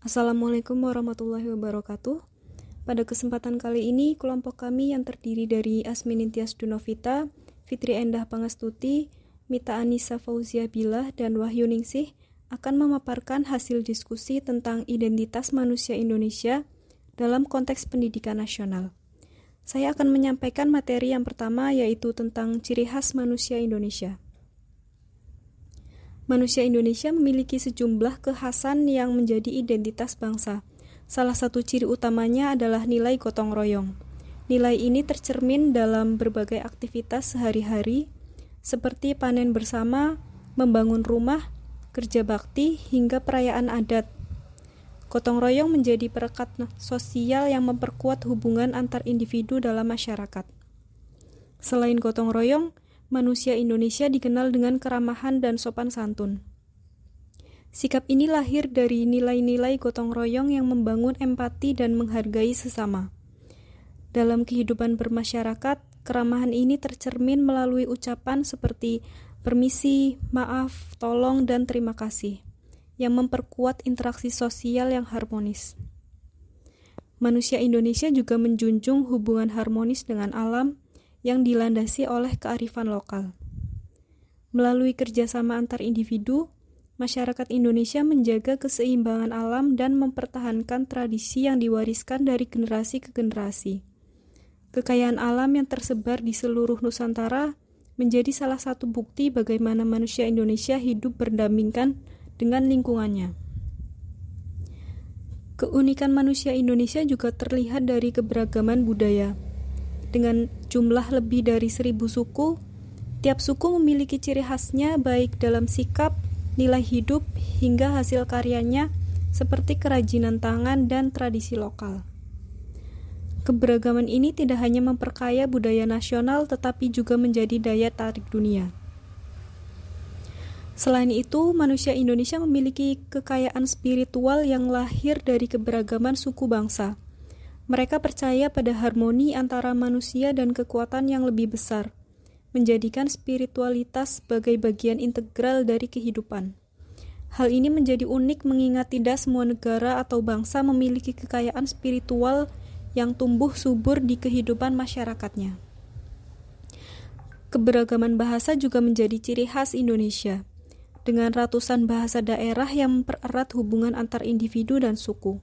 Assalamualaikum warahmatullahi wabarakatuh. Pada kesempatan kali ini, kelompok kami yang terdiri dari Asmin Intias Dunovita, Fitri Endah Pangestuti, Mita Anissa Fauzia Billah, dan Wahyu Ningsih akan memaparkan hasil diskusi tentang identitas manusia Indonesia dalam konteks pendidikan nasional. Saya akan menyampaikan materi yang pertama, yaitu tentang ciri khas manusia Indonesia. Manusia Indonesia memiliki sejumlah kekhasan yang menjadi identitas bangsa. Salah satu ciri utamanya adalah nilai gotong royong. Nilai ini tercermin dalam berbagai aktivitas sehari-hari, seperti panen bersama, membangun rumah, kerja bakti, hingga perayaan adat. Gotong royong menjadi perekat sosial yang memperkuat hubungan antar individu dalam masyarakat. Selain gotong royong, manusia Indonesia dikenal dengan keramahan dan sopan santun. Sikap ini lahir dari nilai-nilai gotong royong yang membangun empati dan menghargai sesama. Dalam kehidupan bermasyarakat, keramahan ini tercermin melalui ucapan seperti permisi, maaf, tolong, dan terima kasih, yang memperkuat interaksi sosial yang harmonis. Manusia Indonesia juga menjunjung hubungan harmonis dengan alam, yang dilandasi oleh kearifan lokal. Melalui kerjasama antar individu, masyarakat Indonesia menjaga keseimbangan alam dan mempertahankan tradisi yang diwariskan dari generasi ke generasi. Kekayaan alam yang tersebar di seluruh Nusantara menjadi salah satu bukti bagaimana manusia Indonesia hidup berdampingan dengan lingkungannya. Keunikan manusia Indonesia juga terlihat dari keberagaman budaya. Dengan jumlah lebih dari 1.000 suku, tiap suku memiliki ciri khasnya baik dalam sikap, nilai hidup, hingga hasil karyanya seperti kerajinan tangan dan tradisi lokal. Keberagaman ini tidak hanya memperkaya budaya nasional tetapi juga menjadi daya tarik dunia. Selain itu, manusia Indonesia memiliki kekayaan spiritual yang lahir dari keberagaman suku bangsa. Mereka percaya pada harmoni antara manusia dan kekuatan yang lebih besar, menjadikan spiritualitas sebagai bagian integral dari kehidupan. Hal ini menjadi unik mengingat tidak semua negara atau bangsa memiliki kekayaan spiritual yang tumbuh subur di kehidupan masyarakatnya. Keberagaman bahasa juga menjadi ciri khas Indonesia, dengan ratusan bahasa daerah yang mempererat hubungan antar individu dan suku.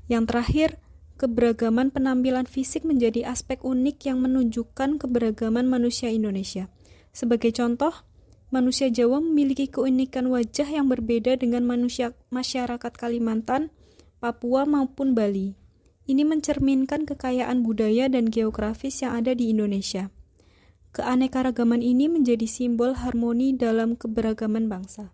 Yang terakhir, keberagaman penampilan fisik menjadi aspek unik yang menunjukkan keberagaman manusia Indonesia. Sebagai contoh, manusia Jawa memiliki keunikan wajah yang berbeda dengan masyarakat Kalimantan, Papua maupun Bali. Ini mencerminkan kekayaan budaya dan geografis yang ada di Indonesia. Keanekaragaman ini menjadi simbol harmoni dalam keberagaman bangsa.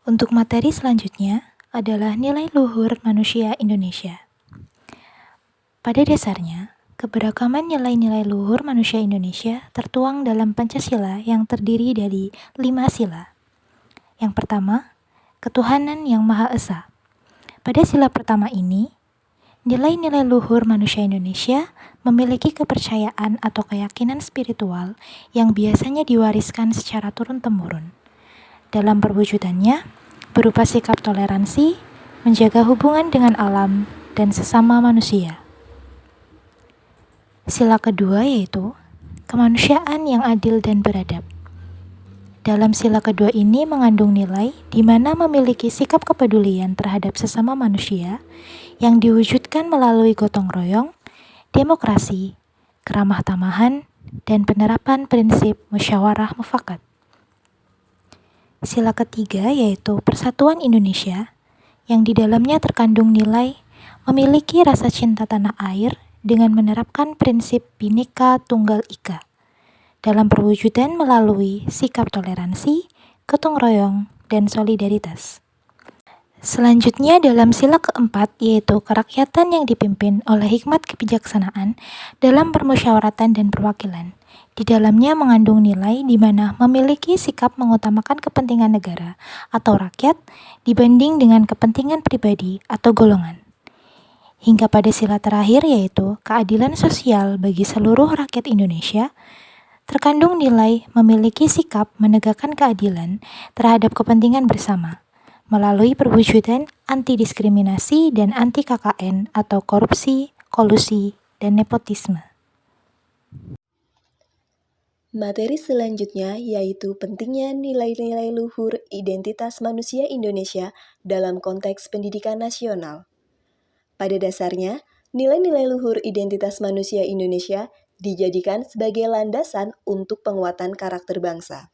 Untuk materi selanjutnya adalah nilai luhur manusia Indonesia. Pada dasarnya, keberagaman nilai-nilai luhur manusia Indonesia tertuang dalam Pancasila yang terdiri dari 5 sila. Yang pertama, ketuhanan yang Maha Esa. Pada sila pertama ini, nilai-nilai luhur manusia Indonesia memiliki kepercayaan atau keyakinan spiritual yang biasanya diwariskan secara turun-temurun. Dalam perwujudannya, berupa sikap toleransi, menjaga hubungan dengan alam dan sesama manusia. Sila kedua yaitu kemanusiaan yang adil dan beradab. Dalam sila kedua ini mengandung nilai di mana memiliki sikap kepedulian terhadap sesama manusia yang diwujudkan melalui gotong royong, demokrasi, keramah tamahan, dan penerapan prinsip musyawarah mufakat. Sila ketiga yaitu Persatuan Indonesia, yang di dalamnya terkandung nilai memiliki rasa cinta tanah air dengan menerapkan prinsip Bhinneka Tunggal Ika dalam perwujudan melalui sikap toleransi, gotong royong, dan solidaritas. Selanjutnya dalam sila keempat yaitu kerakyatan yang dipimpin oleh hikmat kebijaksanaan dalam permusyawaratan dan perwakilan. Di dalamnya mengandung nilai di mana memiliki sikap mengutamakan kepentingan negara atau rakyat dibanding dengan kepentingan pribadi atau golongan. Hingga pada sila terakhir yaitu keadilan sosial bagi seluruh rakyat Indonesia terkandung nilai memiliki sikap menegakkan keadilan terhadap kepentingan bersama, melalui perwujudan anti-diskriminasi dan anti-KKN atau korupsi, kolusi, dan nepotisme. Materi selanjutnya yaitu pentingnya nilai-nilai luhur identitas manusia Indonesia dalam konteks pendidikan nasional. Pada dasarnya, nilai-nilai luhur identitas manusia Indonesia dijadikan sebagai landasan untuk penguatan karakter bangsa.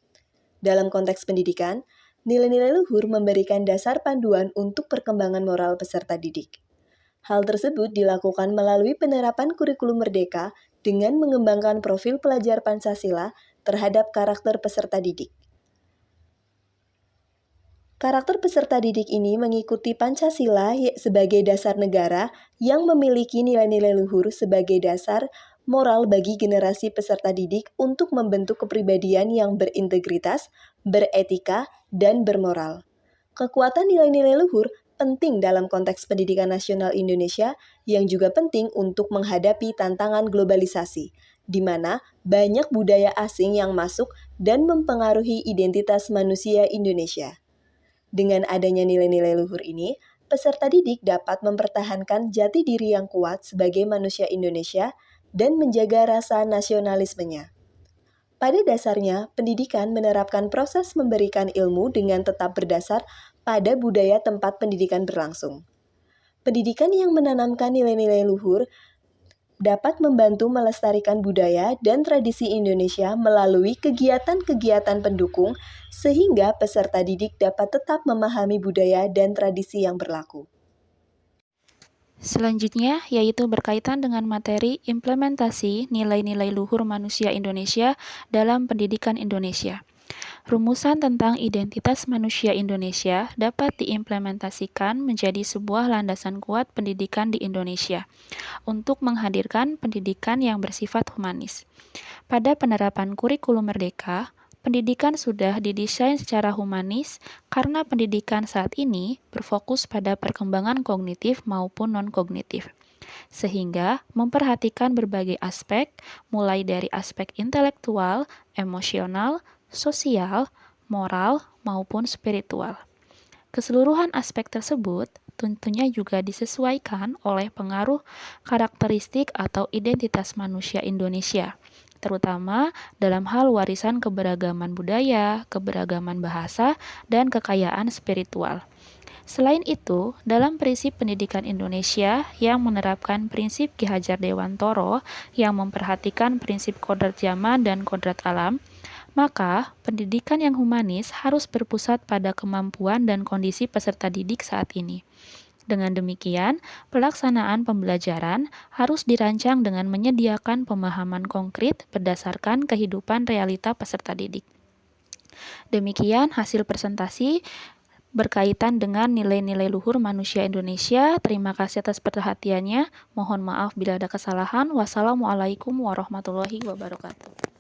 Dalam konteks pendidikan, nilai-nilai luhur memberikan dasar panduan untuk perkembangan moral peserta didik. Hal tersebut dilakukan melalui penerapan kurikulum merdeka dengan mengembangkan profil pelajar Pancasila terhadap karakter peserta didik. Karakter peserta didik ini mengikuti Pancasila sebagai dasar negara yang memiliki nilai-nilai luhur sebagai dasar moral bagi generasi peserta didik untuk membentuk kepribadian yang berintegritas, beretika, dan bermoral. Kekuatan nilai-nilai luhur penting dalam konteks pendidikan nasional Indonesia yang juga penting untuk menghadapi tantangan globalisasi, di mana banyak budaya asing yang masuk dan mempengaruhi identitas manusia Indonesia. Dengan adanya nilai-nilai luhur ini, peserta didik dapat mempertahankan jati diri yang kuat sebagai manusia Indonesia dan menjaga rasa nasionalismenya. Pada dasarnya, pendidikan menerapkan proses memberikan ilmu dengan tetap berdasar pada budaya tempat pendidikan berlangsung. Pendidikan yang menanamkan nilai-nilai luhur dapat membantu melestarikan budaya dan tradisi Indonesia melalui kegiatan-kegiatan pendukung sehingga peserta didik dapat tetap memahami budaya dan tradisi yang berlaku. Selanjutnya, yaitu berkaitan dengan materi implementasi nilai-nilai luhur manusia Indonesia dalam pendidikan Indonesia. Rumusan tentang identitas manusia Indonesia dapat diimplementasikan menjadi sebuah landasan kuat pendidikan di Indonesia untuk menghadirkan pendidikan yang bersifat humanis. Pada penerapan kurikulum merdeka, pendidikan sudah didesain secara humanis karena pendidikan saat ini berfokus pada perkembangan kognitif maupun non-kognitif, sehingga memperhatikan berbagai aspek, mulai dari aspek intelektual, emosional, sosial, moral, maupun spiritual. Keseluruhan aspek tersebut tentunya juga disesuaikan oleh pengaruh karakteristik atau identitas manusia Indonesia, terutama dalam hal warisan keberagaman budaya, keberagaman bahasa, dan kekayaan spiritual. Selain itu, dalam prinsip pendidikan Indonesia yang menerapkan prinsip Ki Hajar Dewantoro yang memperhatikan prinsip kodrat zaman dan kodrat alam, maka pendidikan yang humanis harus berpusat pada kemampuan dan kondisi peserta didik saat ini. Dengan demikian, pelaksanaan pembelajaran harus dirancang dengan menyediakan pemahaman konkret berdasarkan kehidupan realita peserta didik. Demikian hasil presentasi berkaitan dengan nilai-nilai luhur manusia Indonesia. Terima kasih atas perhatiannya. Mohon maaf bila ada kesalahan. Wassalamualaikum warahmatullahi wabarakatuh.